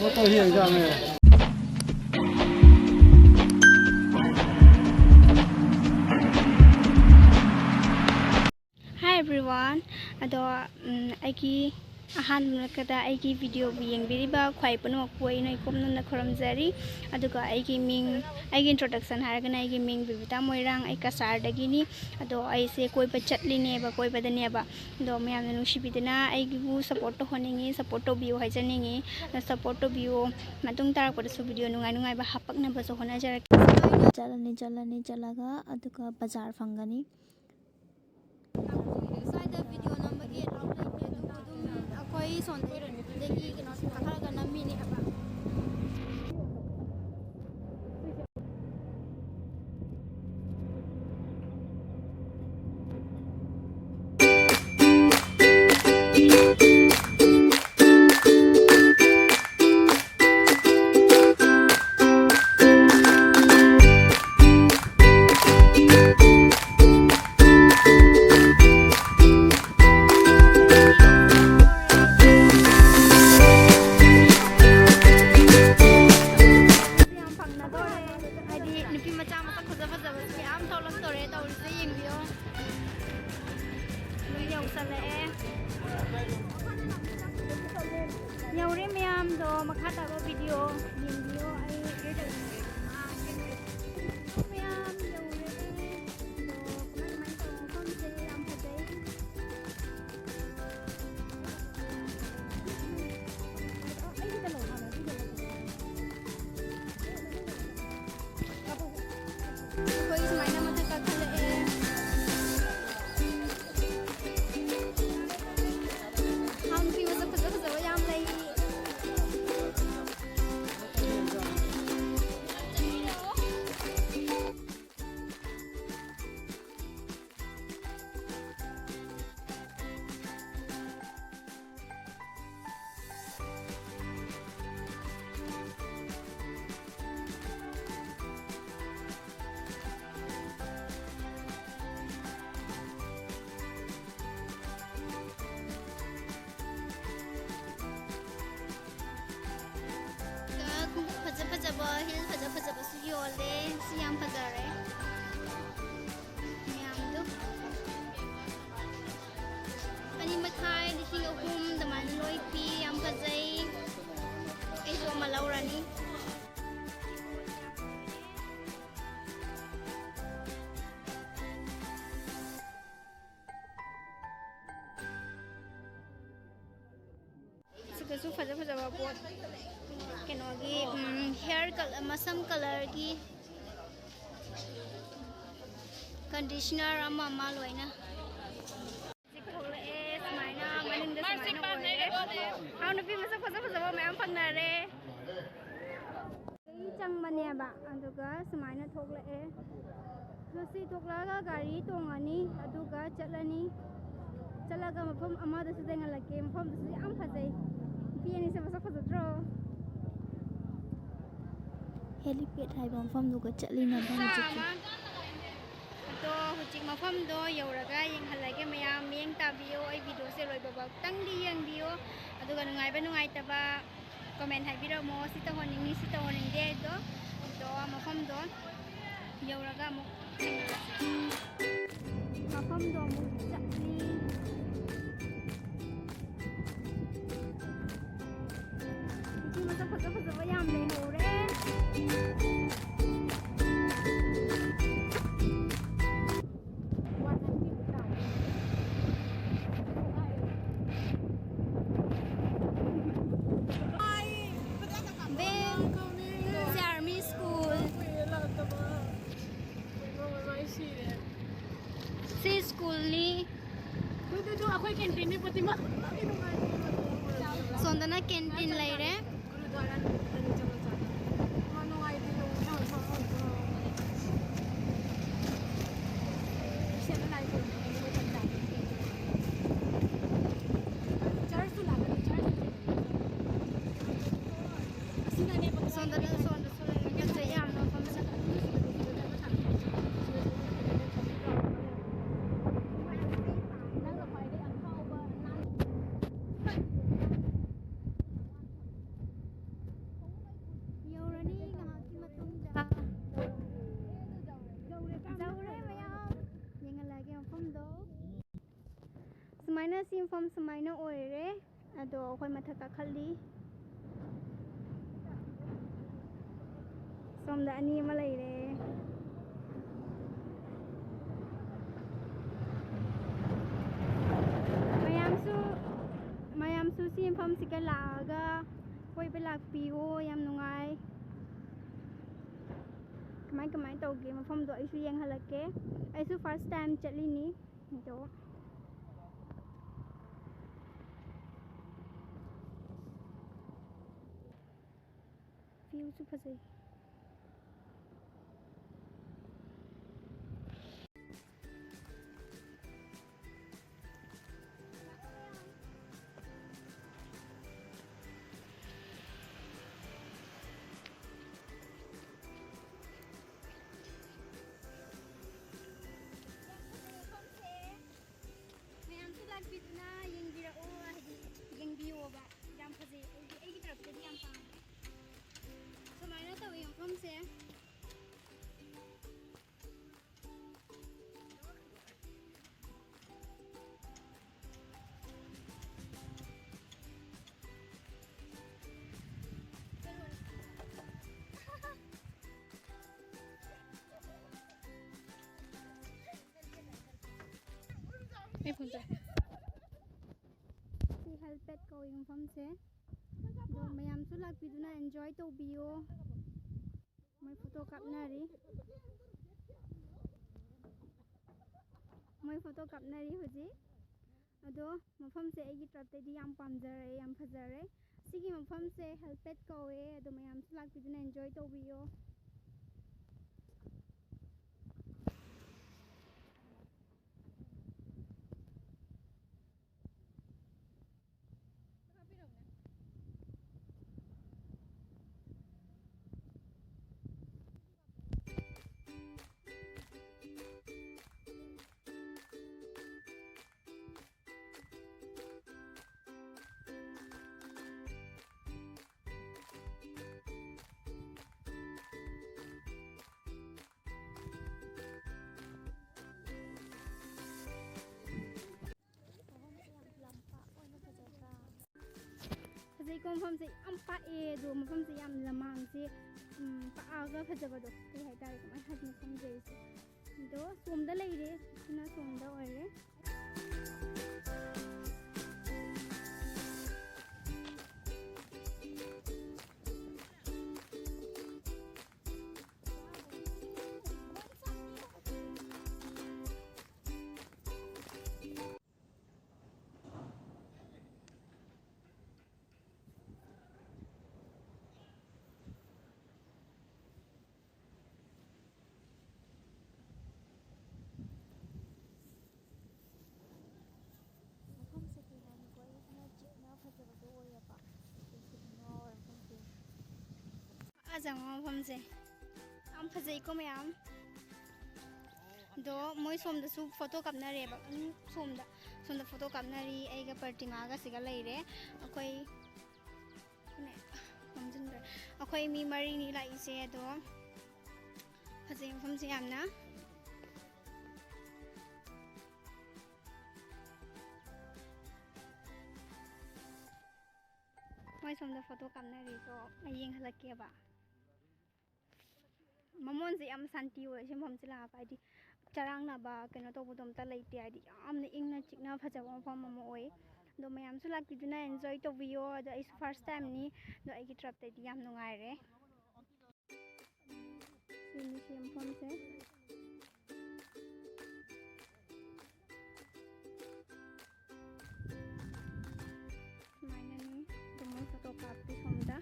Hi everyone. Ado aigi ahan nakada aigi video bu yengbiriba khwai panu koi noi komna na khoramjari aduga aigi ming aigi introduction haragana aigi ming bibita moirang ai kasar dagini ado ai se koi ba chatline ba koi badane ba do mayam nu shibidana aigi bu support to honingi support to view hajaningi support to view matung tar ko su video nungai nungai ba hapak na ba so hona jar jalani jalaga aduga bazar fangani video number 8 out like akoi son degi kino thakara ga nammi ni aba Yauri miyam do makata ba video video ay miyam yauri do kuman to konse am pajai ay kita lo hana koi ismaina mata ka khale ham pi wasa phaja yam lai Pajaba hill pajaba su yole siyam pajare miyam do ani mathai lising ahum daman loi pi yam pajai ai so malaurani su pajaba bot kenogi hair color masam color ki conditioner ama loina sikole smaina maning da smaina aun pi masa phaja ma am phangna re chang mane ba aduga smaina thokla e si thokla ga gari tongani aduga chalani chalaga mafam ama da su denga lake mafam da su am phajai pi ani se masa phajadro helipad hai bom fam du ga chalina ba jiki to hujik mafam do yauraga yeng halage mayam yeng tabiyo ai video se roi baba tang di yeng bio aduga nungai ba nungai taba comment hai biro mo sita honing ni sita honing de do mafam do yauraga mo mafam do mo chali iki masa phaja ba yam le ho re si school ni tu akhoi canteen ni patima sondana canteen lai re ꯃꯐꯝ ꯁꯨꯃꯥꯏꯅ ꯑꯣꯏꯔꯦ ꯑꯗꯣ ꯑꯩꯈꯣꯏ ꯃꯊꯛ ꯀꯥꯈꯠꯂꯤ ꯁꯣꯝꯗ ꯑꯅꯤ ꯑꯃ ꯂꯩꯔꯦ ꯃꯌꯥꯝꯁꯨ ꯁꯤ ꯃꯐꯝꯁꯤꯒ ꯂꯥꯛꯑꯒ ꯀꯣꯏꯕ ꯂꯥꯛꯄꯤꯌꯣ ꯌꯥꯝ ꯅꯨꯡꯉꯥꯏ ꯀꯃꯥꯏ ꯇꯧꯒꯦ ꯃꯐꯝꯗꯣ ꯑꯩꯁꯨ ꯌꯦꯡꯍꯜꯂꯛꯀꯦ ꯑꯩꯁꯨ ꯐꯥꯔꯁ ꯇꯥꯏꯝ ꯆꯠꯂꯤꯅꯤ ꯑꯗꯣ ꯚ꯭ꯌꯨꯁꯨ ꯐꯖꯩ ꯃꯌꯥꯝꯁꯨ ꯂꯥꯛꯄꯤꯗꯨꯅ ꯌꯦꯡꯕꯤꯔꯛꯑꯣ ꯍꯥꯏꯗꯤ ꯌꯦꯡꯕꯤꯌꯣꯕ ꯌꯥꯝ ꯐꯖꯩ ꯑꯩꯒꯤ ꯇꯔꯞꯇꯗꯤ ꯌꯥꯝ ꯄꯥꯝꯃꯦ ꯁꯨꯃꯥꯏꯅ ꯇꯧꯋꯤ ꯃꯐꯝꯁꯦ ꯁꯤ ꯍꯦꯜꯄꯦꯠ ꯀꯧꯏ ꯃꯐꯝꯁꯦ ꯑꯗꯣ ꯃꯌꯥꯝꯁꯨ ꯂꯥꯛꯄꯤꯗꯨꯅ ꯑꯦꯟꯖꯣꯏ ꯇꯧꯕꯤꯌꯣ ꯃꯣꯏ ꯐꯣꯇꯣ ꯀꯥꯞꯅꯔꯤ ꯍꯧꯖꯤꯛ ꯑꯗꯣ ꯃꯐꯝꯁꯦ ꯑꯩꯒꯤ ꯇ꯭ꯔꯞꯇꯗꯤ ꯌꯥꯝ ꯄꯥꯝꯖꯔꯦ ꯌꯥꯝ ꯐꯖꯔꯦ ꯁꯤꯒꯤ ꯃꯐꯝꯁꯦ ꯍꯦꯜꯄꯦꯠ ꯀꯧꯋꯦ ꯑꯗꯣ ꯃꯌꯥꯝꯁꯨ ꯂꯥꯛꯄꯤꯗꯨꯅ ꯑꯦꯟꯖꯣꯏ ꯇꯧꯕꯤꯌꯣ ꯐꯖꯩꯀꯣ ꯃꯐꯝꯁꯦ ꯌꯥꯝ ꯄꯥꯛꯑꯦ ꯑꯗꯣ ꯃꯐꯝꯁꯦ ꯌꯥꯝ ꯂꯝꯃꯥꯡꯁꯦ ꯄꯥꯛꯑꯒ ꯐꯖꯕꯗꯣ ꯀꯩ ꯍꯥꯏꯇꯥꯔꯦ ꯀꯃꯥꯏꯅ ꯍꯥꯏꯗꯅꯣ ꯈꯪꯗꯦ ꯑꯩꯁꯦ ꯑꯗꯣ ꯁꯣꯝꯗ ꯂꯩꯔꯦ ꯁꯤꯅ ꯁꯣꯝꯗ ꯑꯣꯏꯔꯦ ꯑꯖꯥꯡ ꯃꯐꯝꯁꯦ ꯌꯥꯝ ꯐꯖꯩꯀꯣ ꯃꯌꯥꯝ ꯑꯗꯣ ꯃꯣꯏ ꯁꯣꯝꯗꯁꯨ ꯐꯣꯇꯣ ꯀꯥꯞꯅꯔꯦꯕ ꯁꯣꯝꯗ ꯐꯣꯇꯣ ꯀꯥꯞꯅꯔꯤ ꯑꯩꯒ ꯄ꯭ꯔꯇꯤꯃꯥꯒ ꯁꯤꯒ ꯂꯩꯔꯦ ꯑꯩꯈꯣꯏ ꯃꯤ ꯃꯔꯤꯅꯤ ꯂꯥꯛꯏꯁꯦ ꯑꯗꯣ ꯐꯖꯩ ꯃꯐꯝꯁꯦ ꯌꯥꯝꯅ ꯃꯣꯏ ꯁꯣꯝꯗ ꯐꯣꯇꯣ ꯀꯥꯞꯅꯔꯤꯗꯣ ꯑꯩ ꯌꯦꯡꯍꯜꯂꯛꯀꯦꯕ ꯃꯃꯣꯟꯁꯦ ꯌꯥꯝ ꯁꯥꯟꯇꯤ ꯑꯣꯏ ꯁꯤ ꯃꯐꯝꯁꯦ ꯂꯥꯛꯄ ꯍꯥꯏꯗꯤ ꯆꯔꯥꯡꯅꯕ ꯀꯩꯅꯣ ꯇꯧꯕꯗꯣ ꯑꯝꯇ ꯂꯩꯇꯦ ꯍꯥꯏꯗꯤ ꯌꯥꯝꯅ ꯏꯪꯅ ꯆꯤꯛꯅ ꯐꯖꯕ ꯃꯐꯝ ꯑꯃ ꯑꯣꯏ ꯑꯗꯣ ꯃꯌꯥꯝꯁꯨ ꯂꯥꯛꯄꯤꯗꯨꯅ ꯑꯦꯟꯖꯣꯏ ꯇꯧꯕꯤꯌꯣ ꯑꯗꯣ ꯑꯩꯁꯨ ꯐꯥꯔꯁ ꯇꯥꯏꯝꯅꯤ ꯑꯗꯣ ꯑꯩꯒꯤ ꯇ꯭ꯔꯞꯇꯗꯤ ꯌꯥꯝ ꯅꯨꯡꯉꯥꯏꯔꯦ ꯁꯤꯅꯤ ꯁꯤ ꯃꯐꯝꯁꯦ ꯁꯨꯃꯥꯏꯅꯅꯤ ꯑꯗꯨ ꯃꯣꯏ ꯐꯣꯇꯣ ꯀꯥꯞꯄꯤ ꯁꯣꯝꯗ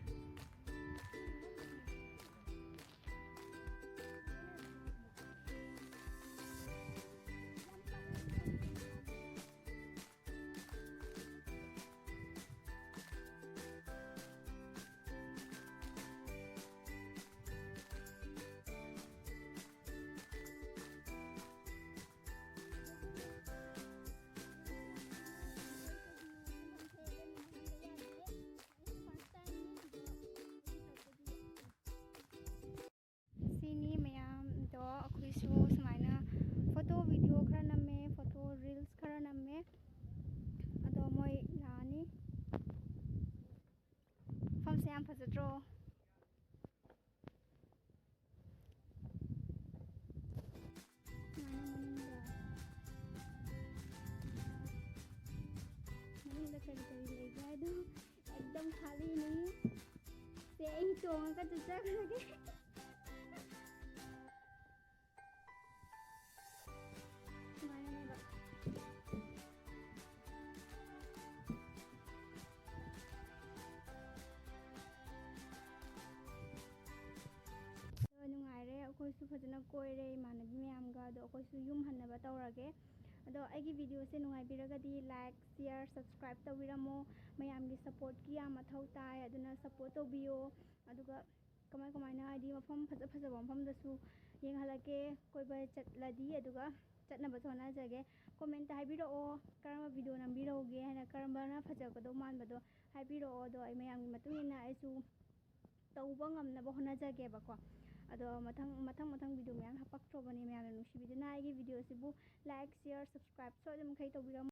ꯁꯤꯅꯤ ꯃꯌꯥꯝꯗꯣ ꯑꯩꯈꯣꯏꯁꯨ ꯁꯨꯃꯥꯏꯅ ꯐꯣꯇꯣ ꯚꯤꯗꯤꯑꯣ ꯈꯔ ꯅꯝꯃꯦ ꯐꯣꯇꯣ ꯔꯤꯜꯁ ꯈꯔ ꯅꯝꯃꯦ ꯑꯗꯣ ꯅꯠꯇ꯭ꯔꯣ मनुंदा करी करी लेगा अदु एकदम खाली नहीं से ही तोंगा चचखगे नुंगाइरे अखोइसु फजना कोइरे इमानबी मयामगा अदो अखोइसु युम हन्नबा तौरगे अदो आइगी वीडियो से नुंगाइबिरगदी लाइक शेयर सब्सक्राइब तौबिरमो मयामगी सपोर्ट की याम मथौ ताय अदुना सपोर्ट तौबियो अदुगा कमाय कमायना आइदी मफम फजा फजा मफम दसु येंगहलके कोइबा चटलदी अदुगा चटनबा होनाजगे कमेंट हाइबिरओ करम वीडियो नंबिरोगे हैना करमबना फजागदो मानबदो हाइबिरओ अदो आई मयामगी मतुइना आइसु तौबा ngamnaba honajageba अदो मथंग मथंग मथंग वीडियो मैम हपक्ट्रोबनी मैम नुसीबिदना आइगी वीडियो सिबु लाइक शेयर सब्सक्राइब सोदम खै तौबिरम